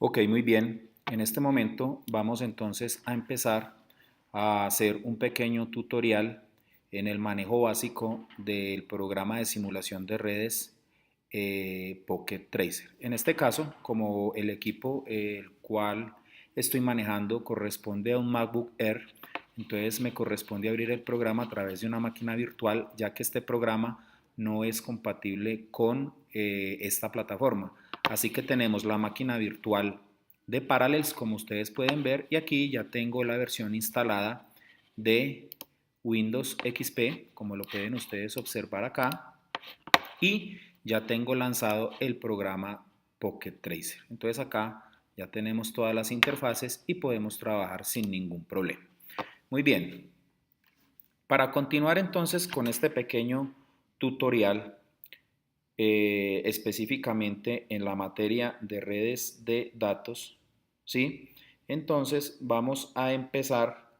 Ok, muy bien. En este momento vamos entonces a empezar a hacer un pequeño tutorial en el manejo básico del programa de simulación de redes Pocket Tracer. En este caso, como el equipo el cual estoy manejando corresponde a un MacBook Air, entonces me corresponde abrir el programa a través de una máquina virtual, ya que este programa no es compatible con esta plataforma. Así que tenemos la máquina virtual de Parallels, como ustedes pueden ver, y aquí ya tengo la versión instalada de Windows XP, como lo pueden ustedes observar acá, y ya tengo lanzado el programa Pocket Tracer. Entonces acá ya tenemos todas las interfaces y podemos trabajar sin ningún problema. Muy bien, para continuar entonces con este pequeño tutorial, específicamente en la materia de redes de datos, ¿sí? Entonces vamos a empezar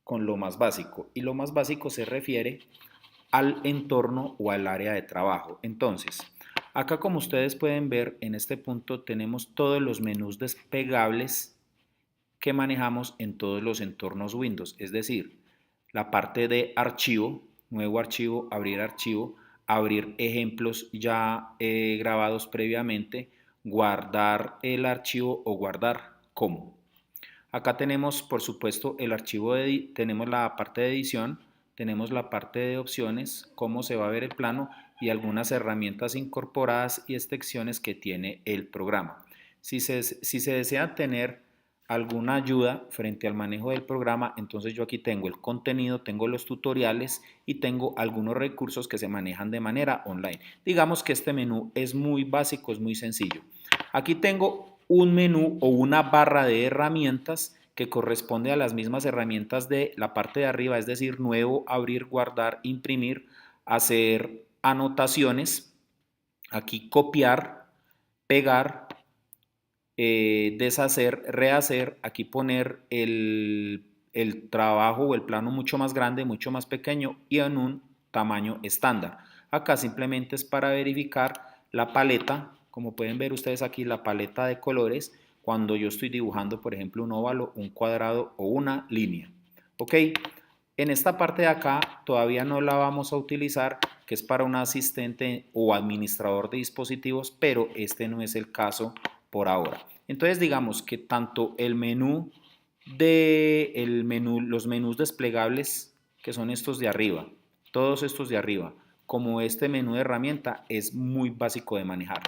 con lo más básico, y lo más básico se refiere al entorno o al área de trabajo. Entonces, acá como ustedes pueden ver, en este punto tenemos todos los menús desplegables que manejamos en todos los entornos Windows, es decir, la parte de archivo, nuevo archivo, abrir ejemplos ya grabados previamente, guardar el archivo o guardar como. Acá tenemos, por supuesto, el archivo tenemos la parte de edición, tenemos la parte de opciones, cómo se va a ver el plano y algunas herramientas incorporadas y extensiones que tiene el programa. Si se desea tener alguna ayuda frente al manejo del programa, entonces yo aquí tengo el contenido, tengo los tutoriales y tengo algunos recursos que se manejan de manera online. Digamos que este menú es muy básico, es muy sencillo. Aquí tengo un menú o una barra de herramientas que corresponde a las mismas herramientas de la parte de arriba, es decir, nuevo, abrir, guardar, imprimir, hacer anotaciones, aquí copiar, pegar, deshacer, rehacer, aquí poner el trabajo o el plano mucho más grande, mucho más pequeño y en un tamaño estándar. Acá simplemente es para verificar la paleta, como pueden ver ustedes aquí, la paleta de colores, cuando yo estoy dibujando, por ejemplo, un óvalo, un cuadrado o una línea. ¿Ok? En esta parte de acá todavía no la vamos a utilizar, que es para un asistente o administrador de dispositivos, pero este no es el caso por ahora. Entonces digamos que tanto los menús desplegables, que son estos de arriba, todos estos de arriba, como este menú de herramienta es muy básico de manejar.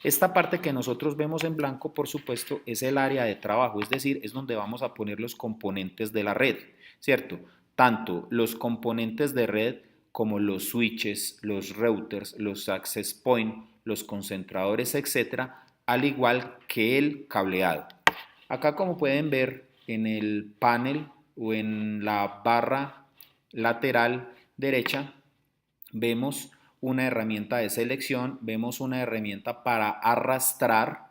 Esta parte que nosotros vemos en blanco, por supuesto, es el área de trabajo, es decir, es donde vamos a poner los componentes de la red, ¿cierto? Tanto los componentes de red como los switches, los routers, los access point, los concentradores, etcétera, al igual que el cableado. Acá, como pueden ver en el panel o en la barra lateral derecha, vemos una herramienta de selección, vemos una herramienta para arrastrar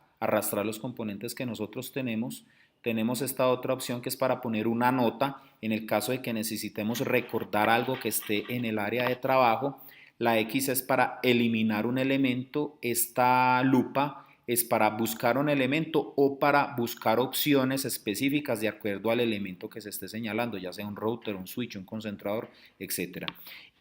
los componentes que nosotros tenemos. Tenemos esta otra opción que es para poner una nota en el caso de que necesitemos recordar algo que esté en el área de trabajo. La X es para eliminar un elemento, esta lupa es para buscar un elemento o para buscar opciones específicas de acuerdo al elemento que se esté señalando, ya sea un router, un switch, un concentrador, etcétera.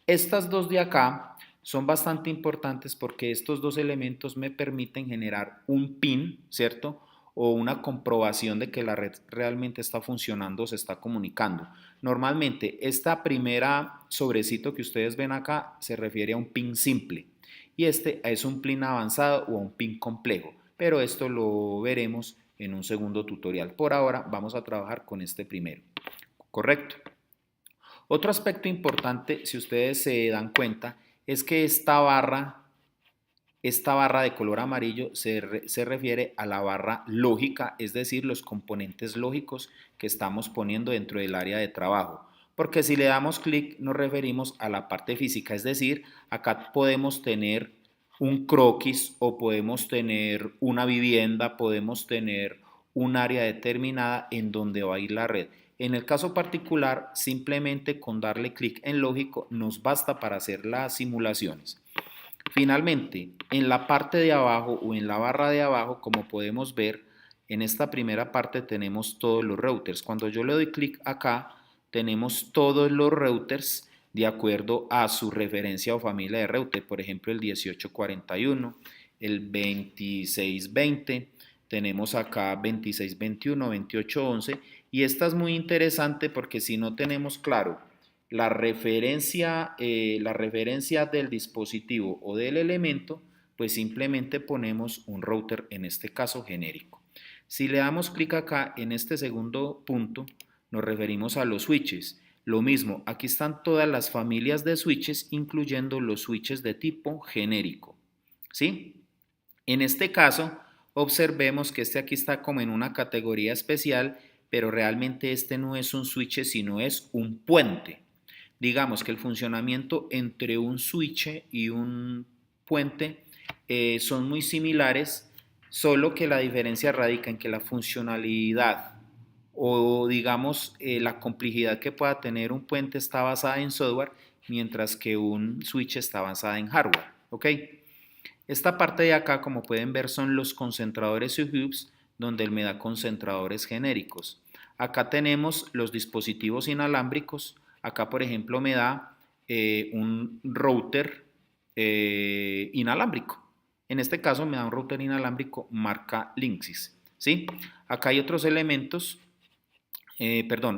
Estas dos de acá son bastante importantes porque estos dos elementos me permiten generar un PIN, ¿cierto? O una comprobación de que la red realmente está funcionando, se está comunicando. Normalmente, esta primera sobrecito que ustedes ven acá se refiere a un PIN simple y este es un PIN avanzado o un PIN complejo, pero esto lo veremos en un segundo tutorial. Por ahora vamos a trabajar con este primero, ¿correcto? Otro aspecto importante, si ustedes se dan cuenta, es que esta barra de color amarillo se refiere a la barra lógica, es decir, los componentes lógicos que estamos poniendo dentro del área de trabajo. Porque si le damos clic nos referimos a la parte física, es decir, acá podemos tener un croquis o podemos tener una vivienda, podemos tener un área determinada en donde va a ir la red. En el caso particular, simplemente con darle clic en lógico nos basta para hacer las simulaciones. Finalmente, en la parte de abajo o en la barra de abajo, como podemos ver, En esta primera parte tenemos todos los routers. Cuando yo le doy clic acá, tenemos todos los routers de acuerdo a su referencia o familia de router. Por ejemplo, el 1841, el 2620, tenemos acá 2621, 2811, y esta es muy interesante porque si no tenemos claro la referencia del dispositivo o del elemento, pues simplemente ponemos un router, en este caso genérico. Si le damos clic acá en este segundo punto, nos referimos a los switches. Lo mismo, aquí están todas las familias de switches, incluyendo los switches de tipo genérico. ¿Sí? En este caso, observemos que este aquí está como en una categoría especial, pero realmente este no es un switch, sino es un puente. Digamos que el funcionamiento entre un switch y un puente son muy similares, solo que la diferencia radica en que la funcionalidad o digamos la complejidad que pueda tener un puente está basada en software, mientras que un switch está basada en hardware. ¿Ok? Esta parte de acá, como pueden ver, son los concentradores y hubs, donde él me da concentradores genéricos. Acá tenemos los dispositivos inalámbricos. Acá, por ejemplo, me da un router inalámbrico. En este caso me da un router inalámbrico marca Linksys. ¿Sí? Acá hay otros elementos.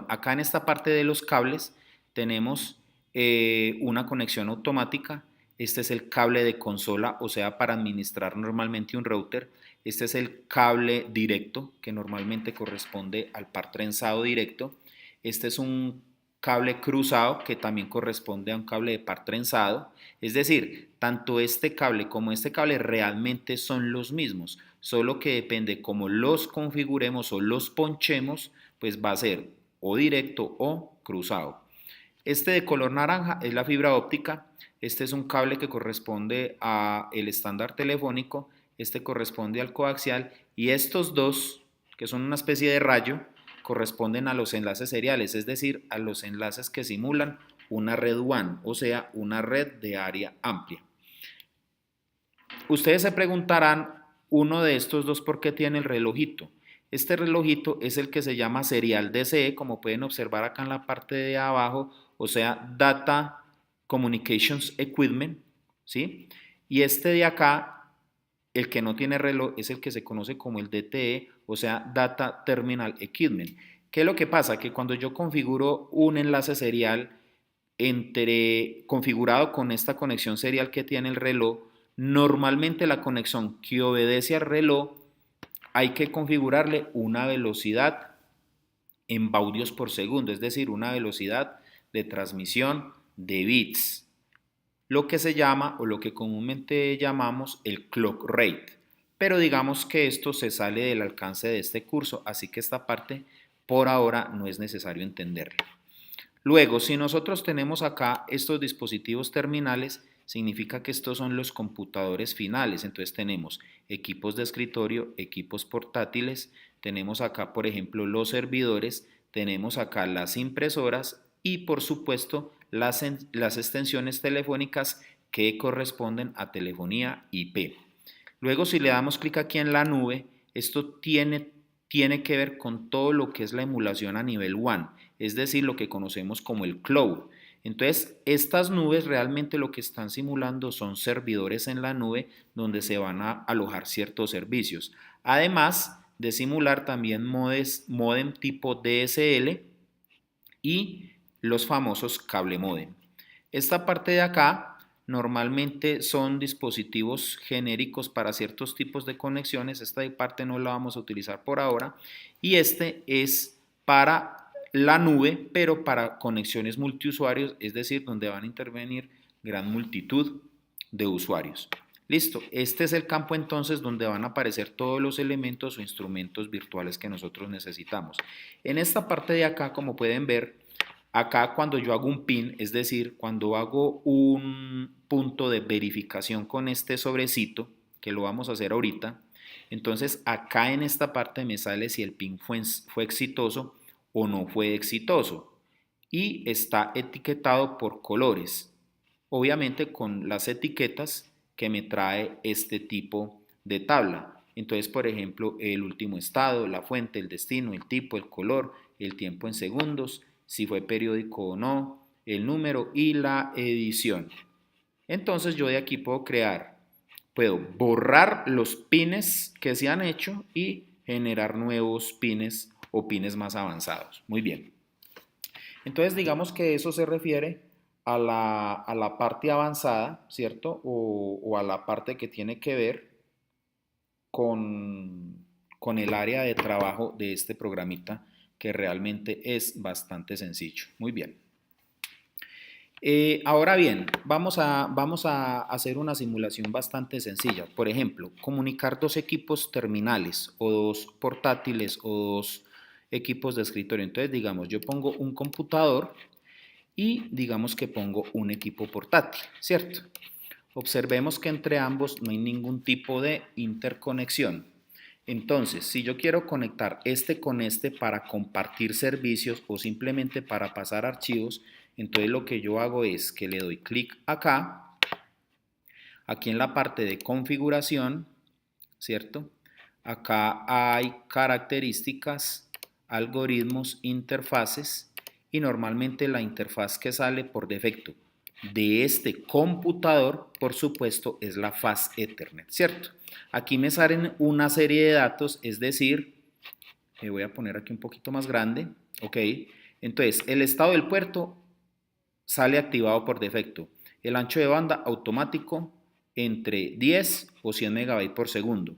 Acá en esta parte de los cables tenemos una conexión automática. Este es el cable de consola, o sea, para administrar normalmente un router. Este es el cable directo, que normalmente corresponde al par trenzado directo. Este es un cable cruzado, que también corresponde a un cable de par trenzado. Es decir, tanto este cable como este cable realmente son los mismos, solo que depende cómo los configuremos o los ponchemos, pues va a ser o directo o cruzado. Este de color naranja es la fibra óptica. Este es un cable que corresponde al estándar telefónico. Este corresponde al coaxial. Y estos dos, que son una especie de rayo, corresponden a los enlaces seriales, es decir, a los enlaces que simulan una red WAN, o sea, una red de área amplia. Ustedes se preguntarán, uno de estos dos, ¿por qué tiene el relojito? Este relojito es el que se llama serial DCE, como pueden observar acá en la parte de abajo, o sea, Data Communications Equipment, ¿sí? Y este de acá, el que no tiene reloj, es el que se conoce como el DTE, o sea, Data Terminal Equipment. ¿Qué es lo que pasa? Que cuando yo configuro un enlace serial configurado con esta conexión serial que tiene el reloj, normalmente la conexión que obedece al reloj hay que configurarle una velocidad en baudios por segundo, es decir, una velocidad de transmisión de bits, lo que se llama o lo que comúnmente llamamos el clock rate. Pero digamos que esto se sale del alcance de este curso, así que esta parte por ahora no es necesario entenderla. Luego, si nosotros tenemos acá estos dispositivos terminales, significa que estos son los computadores finales. Entonces tenemos equipos de escritorio, equipos portátiles, tenemos acá, por ejemplo, los servidores, tenemos acá las impresoras y, por supuesto, las extensiones telefónicas que corresponden a telefonía IP. Luego, si le damos clic aquí en la nube, esto tiene que ver con todo lo que es la emulación a nivel WAN, es decir, lo que conocemos como el cloud. Entonces, estas nubes realmente lo que están simulando son servidores en la nube donde se van a alojar ciertos servicios. Además de simular también modem tipo DSL y los famosos cable modem. Esta parte de acá normalmente son dispositivos genéricos para ciertos tipos de conexiones. Esta parte no la vamos a utilizar por ahora. Y este es para la nube, pero para conexiones multiusuarios, es decir, donde van a intervenir gran multitud de usuarios. Listo, este es el campo entonces donde van a aparecer todos los elementos o instrumentos virtuales que nosotros necesitamos. En esta parte de acá, como pueden ver, acá cuando yo hago un pin, es decir, cuando hago un punto de verificación con este sobrecito, que lo vamos a hacer ahorita, entonces acá en esta parte me sale si el pin fue exitoso o no fue exitoso. Y está etiquetado por colores, obviamente con las etiquetas que me trae este tipo de tabla. Entonces, por ejemplo, el último estado, la fuente, el destino, el tipo, el color, el tiempo en segundos, si fue periódico o no, el número y la edición. Entonces yo de aquí puedo borrar los pines que se han hecho y generar nuevos pines o pines más avanzados. Muy bien. Entonces digamos que eso se refiere a la parte avanzada, ¿cierto? O a la parte que tiene que ver con el área de trabajo de este programita que realmente es bastante sencillo. Muy bien. Ahora bien, vamos a hacer una simulación bastante sencilla. Por ejemplo, comunicar dos equipos terminales o dos portátiles o dos equipos de escritorio. Entonces, digamos, yo pongo un computador y digamos que pongo un equipo portátil, ¿cierto? Observemos que entre ambos no hay ningún tipo de interconexión. Entonces, si yo quiero conectar este con este para compartir servicios o simplemente para pasar archivos, entonces lo que yo hago es que le doy clic acá, aquí en la parte de configuración, ¿cierto? Acá hay características, algoritmos, interfaces y normalmente la interfaz que sale por defecto de este computador, por supuesto, es la faz Ethernet, ¿cierto? Aquí me salen una serie de datos, es decir, me voy a poner aquí un poquito más grande, ¿ok? Entonces, el estado del puerto sale activado por defecto. El ancho de banda automático entre 10 o 100 megabytes por segundo.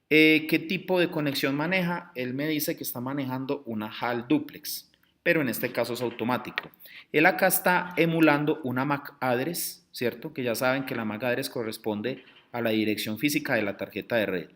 ¿Qué tipo de conexión maneja? Él me dice que está manejando una HAL duplex, pero en este caso es automático. Él acá está emulando una MAC address, ¿cierto? Que ya saben que la MAC address corresponde a la dirección física de la tarjeta de red.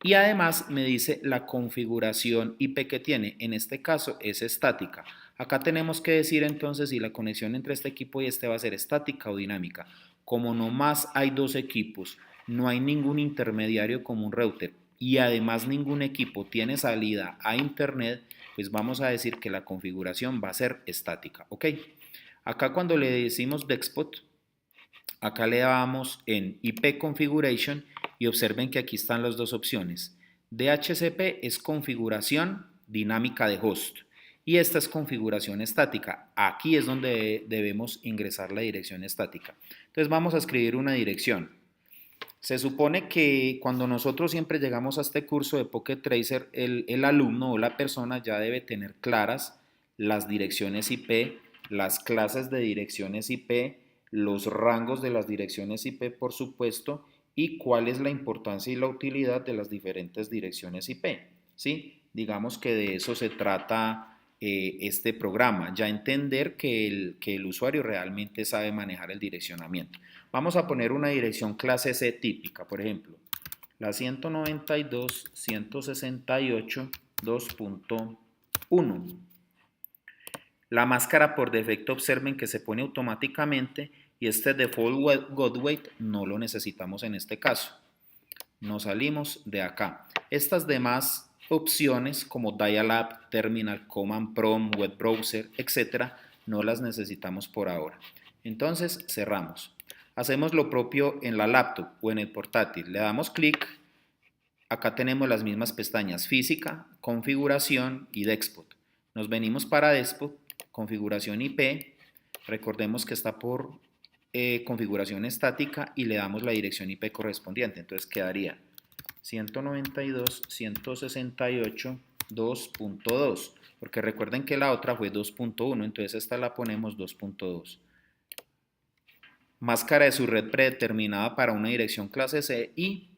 Y además me dice la configuración IP que tiene, en este caso es estática. Acá tenemos que decir entonces si la conexión entre este equipo y este va a ser estática o dinámica. Como nomás hay dos equipos, no hay ningún intermediario como un router y además ningún equipo tiene salida a internet, pues vamos a decir que la configuración va a ser estática, ¿ok? Acá cuando le decimos Dexpot, acá le damos en IP Configuration y observen que aquí están las dos opciones. DHCP es configuración dinámica de host y esta es configuración estática. Aquí es donde debemos ingresar la dirección estática. Entonces vamos a escribir una dirección. Se supone que cuando nosotros siempre llegamos a este curso de Pocket Tracer, el alumno o la persona ya debe tener claras las direcciones IP, las clases de direcciones IP, los rangos de las direcciones IP, por supuesto, y cuál es la importancia y la utilidad de las diferentes direcciones IP. ¿Sí? Digamos que de eso se trata este programa, ya entender que el usuario realmente sabe manejar el direccionamiento. Vamos a poner una dirección clase C típica, por ejemplo, la 192.168.2.1. La máscara por defecto observen que se pone automáticamente y este default God weight no lo necesitamos en este caso. Nos salimos de acá. Estas demás opciones como Dial-Up, Terminal, Command Prompt, Web Browser, etcétera, no las necesitamos por ahora. Entonces cerramos. Hacemos lo propio en la laptop o en el portátil. Le damos clic. Acá tenemos las mismas pestañas: Física, Configuración y Dexpot. Nos venimos para Dexpot, Configuración IP. Recordemos que está por configuración estática y le damos la dirección IP correspondiente. Entonces quedaría 192.168.2.2, porque recuerden que la otra fue 2.1, entonces esta la ponemos 2.2. Máscara de su red predeterminada para una dirección clase C y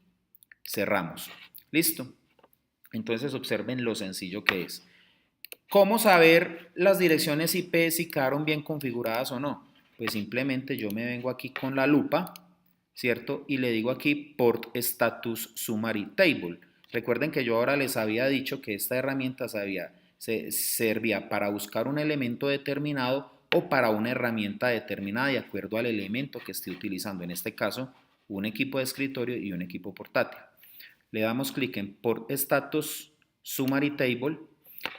cerramos. Listo. Entonces observen lo sencillo que es. ¿Cómo saber las direcciones IP si quedaron bien configuradas o no? Pues simplemente yo me vengo aquí con la lupa, ¿cierto? Y le digo aquí Port Status Summary Table. Recuerden que yo ahora les había dicho que esta herramienta servía para buscar un elemento determinado o para una herramienta determinada de acuerdo al elemento que esté utilizando. En este caso, un equipo de escritorio y un equipo portátil. Le damos clic en Port Status Summary Table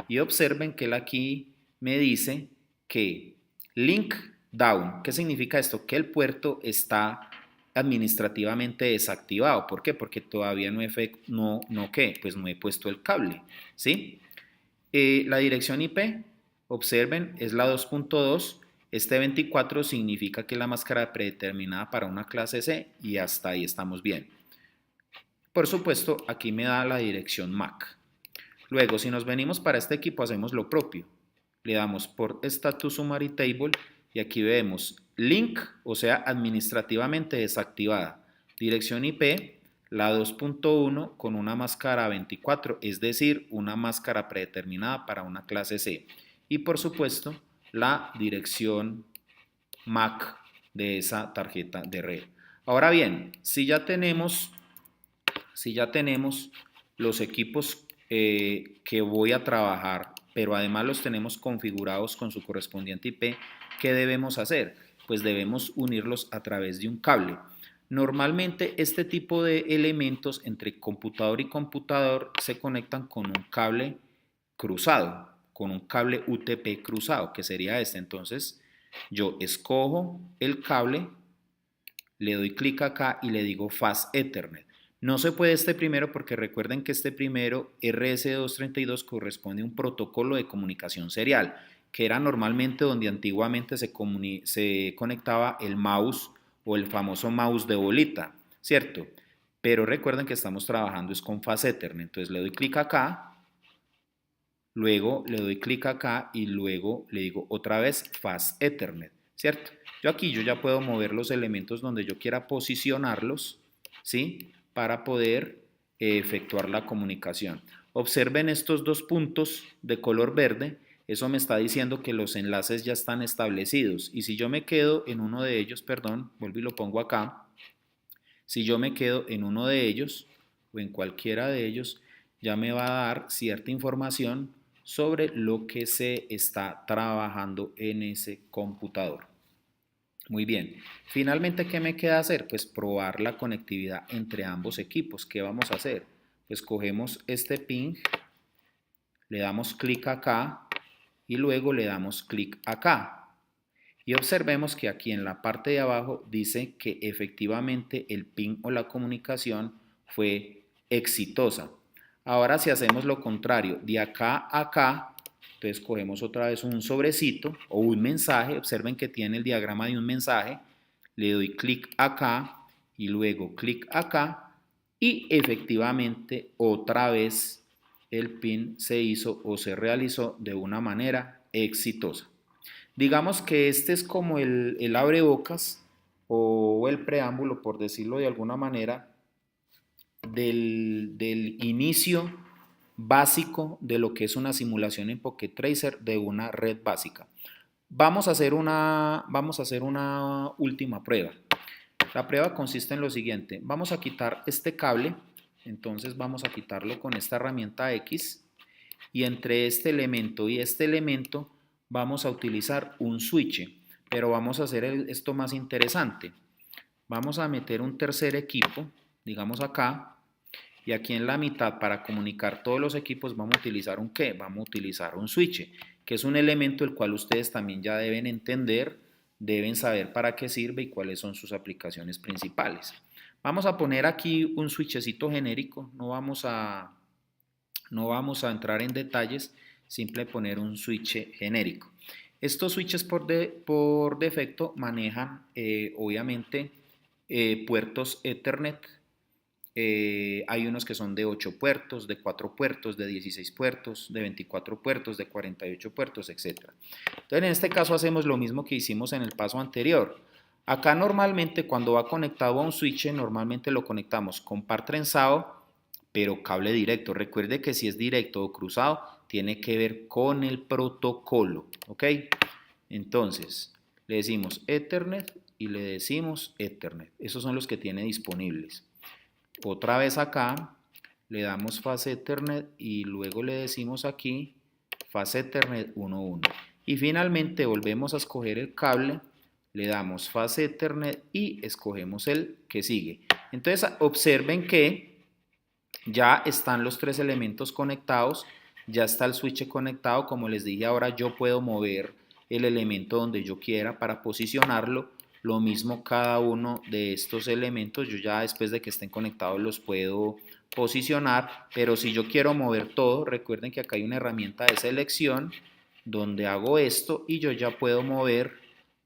y observen que él aquí me dice que link down. ¿Qué significa esto? Que el puerto está administrativamente desactivado. ¿Por qué? Porque todavía pues no he puesto el cable, ¿sí? La dirección IP, observen, es la 2.2. Este 24 significa que es la máscara predeterminada para una clase C y hasta ahí estamos bien. Por supuesto, aquí me da la dirección MAC. Luego, si nos venimos para este equipo, hacemos lo propio. Le damos por Status Summary Table y aquí vemos Link, o sea, administrativamente desactivada. Dirección IP, la 2.1 con una máscara 24, es decir, una máscara predeterminada para una clase C. Y por supuesto, la dirección MAC de esa tarjeta de red. Ahora bien, si ya tenemos los equipos que voy a trabajar, pero además los tenemos configurados con su correspondiente IP, ¿qué debemos hacer? Pues debemos unirlos a través de un cable. Normalmente este tipo de elementos entre computador y computador se conectan con un cable cruzado, con un cable UTP cruzado, que sería este. Entonces yo escojo el cable, le doy clic acá y le digo Fast Ethernet. No se puede este primero porque recuerden que este primero, RS232, corresponde a un protocolo de comunicación serial, que era normalmente donde antiguamente se conectaba el mouse o el famoso mouse de bolita, ¿cierto? Pero recuerden que estamos trabajando es con Fast Ethernet. Entonces le doy clic acá, luego le doy clic acá y luego le digo otra vez Fast Ethernet, ¿cierto? Yo ya puedo mover los elementos donde yo quiera posicionarlos, ¿sí? Para poder efectuar la comunicación. Observen estos dos puntos de color verde, eso me está diciendo que los enlaces ya están establecidos. Y si yo me quedo en uno de ellos, perdón, vuelvo y lo pongo acá, si yo me quedo en uno de ellos o en cualquiera de ellos, ya me va a dar cierta información sobre lo que se está trabajando en ese computador. Muy bien. Finalmente, ¿qué me queda hacer? Pues probar la conectividad entre ambos equipos. ¿Qué vamos a hacer? Pues cogemos este ping, le damos clic acá y luego le damos clic acá. Y observemos que aquí en la parte de abajo dice que efectivamente el ping o la comunicación fue exitosa. Ahora si hacemos lo contrario, de acá a acá, entonces cogemos otra vez un sobrecito o un mensaje, observen que tiene el diagrama de un mensaje, le doy clic acá y luego clic acá y efectivamente otra vez el pin se hizo o se realizó de una manera exitosa. Digamos que este es como el abrebocas o el preámbulo, por decirlo de alguna manera, del inicio básico de lo que es una simulación en Pocket Tracer de una red básica. Vamos a hacer una última prueba. La prueba consiste en lo siguiente. Vamos a quitar este cable, entonces vamos a quitarlo con esta herramienta X y entre este elemento y este elemento vamos a utilizar un switch, pero vamos a hacer esto más interesante. Vamos a meter un tercer equipo, digamos acá, y aquí en la mitad para comunicar todos los equipos vamos a utilizar un ¿qué? Vamos a utilizar un switch, que es un elemento el cual ustedes también ya deben entender, deben saber para qué sirve y cuáles son sus aplicaciones principales. Vamos a poner aquí un switchecito genérico, no vamos a entrar en detalles, simple poner un switch genérico. Estos switches por defecto manejan obviamente puertos Ethernet. Hay unos que son de 8 puertos, de 4 puertos, de 16 puertos, de 24 puertos, de 48 puertos, etc. Entonces en este caso hacemos lo mismo que hicimos en el paso anterior. Acá normalmente cuando va conectado a un switch, normalmente lo conectamos con par trenzado, pero cable directo. Recuerde que si es directo o cruzado, tiene que ver con el protocolo, ¿ok? Entonces, le decimos Ethernet y le decimos Ethernet. Esos son los que tiene disponibles. Otra vez acá, le damos Fast Ethernet y luego le decimos aquí Fast Ethernet 1.1. Y finalmente volvemos a escoger el cable, le damos Fast Ethernet y escogemos el que sigue. Entonces, observen que ya están los tres elementos conectados, ya está el switch conectado. Como les dije, ahora yo puedo mover el elemento donde yo quiera para posicionarlo. Lo mismo cada uno de estos elementos, yo ya después de que estén conectados los puedo posicionar, pero si yo quiero mover todo, recuerden que acá hay una herramienta de selección donde hago esto y yo ya puedo mover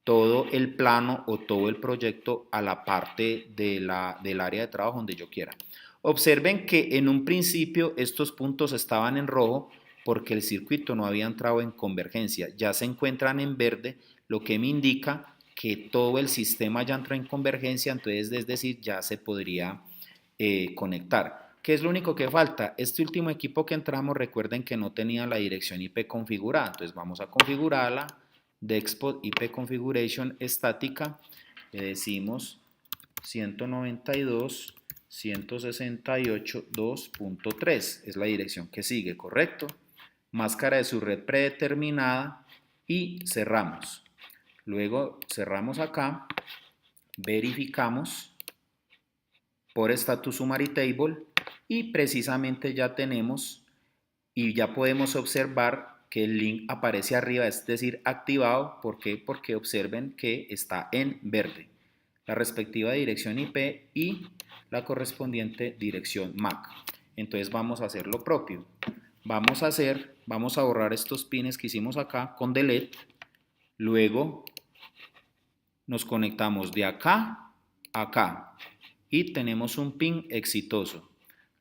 todo el plano o todo el proyecto a la parte del área de trabajo donde yo quiera. Observen que en un principio estos puntos estaban en rojo porque el circuito no había entrado en convergencia. Ya se encuentran en verde, lo que me indica que todo el sistema ya entra en convergencia, entonces es decir, ya se podría conectar. ¿Qué es lo único que falta? Este último equipo que entramos, recuerden que no tenía la dirección IP configurada, entonces vamos a configurarla, Dexpot IP Configuration estática, le decimos 192.168.2.3, es la dirección que sigue, ¿correcto? Máscara de su red predeterminada y cerramos. Luego cerramos acá, verificamos por Status Summary Table y precisamente ya tenemos y ya podemos observar que el link aparece arriba, es decir, activado. ¿Por qué? Porque observen que está en verde la respectiva dirección IP y la correspondiente dirección MAC. Entonces vamos a hacer lo propio. Vamos a borrar estos pines que hicimos acá con delete. Luego nos conectamos de acá a acá y tenemos un pin exitoso.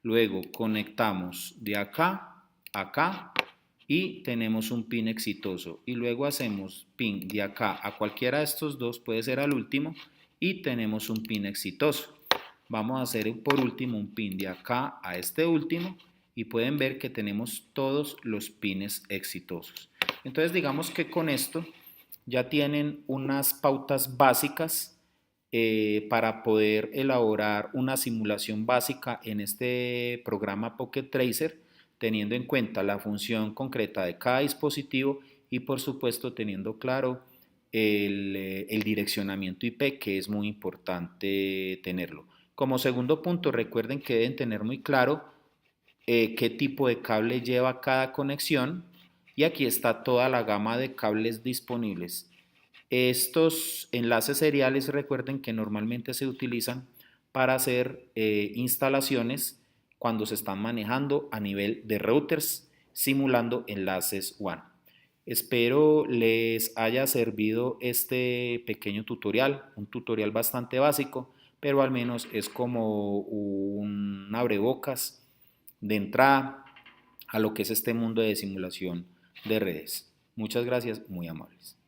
Luego conectamos de acá a acá y tenemos un pin exitoso. Y luego hacemos pin de acá a cualquiera de estos dos, puede ser al último, y tenemos un pin exitoso. Vamos a hacer por último un pin de acá a este último y pueden ver que tenemos todos los pines exitosos. Entonces digamos que con esto ya tienen unas pautas básicas para poder elaborar una simulación básica en este programa Pocket Tracer, teniendo en cuenta la función concreta de cada dispositivo y por supuesto teniendo claro el direccionamiento IP, que es muy importante tenerlo. Como segundo punto, recuerden que deben tener muy claro qué tipo de cable lleva cada conexión y aquí está toda la gama de cables disponibles. Estos enlaces seriales recuerden que normalmente se utilizan para hacer instalaciones cuando se están manejando a nivel de routers simulando enlaces WAN. Espero les haya servido este pequeño tutorial, un tutorial bastante básico, pero al menos es como un abrebocas de entrada a lo que es este mundo de simulación de redes. Muchas gracias, muy amables.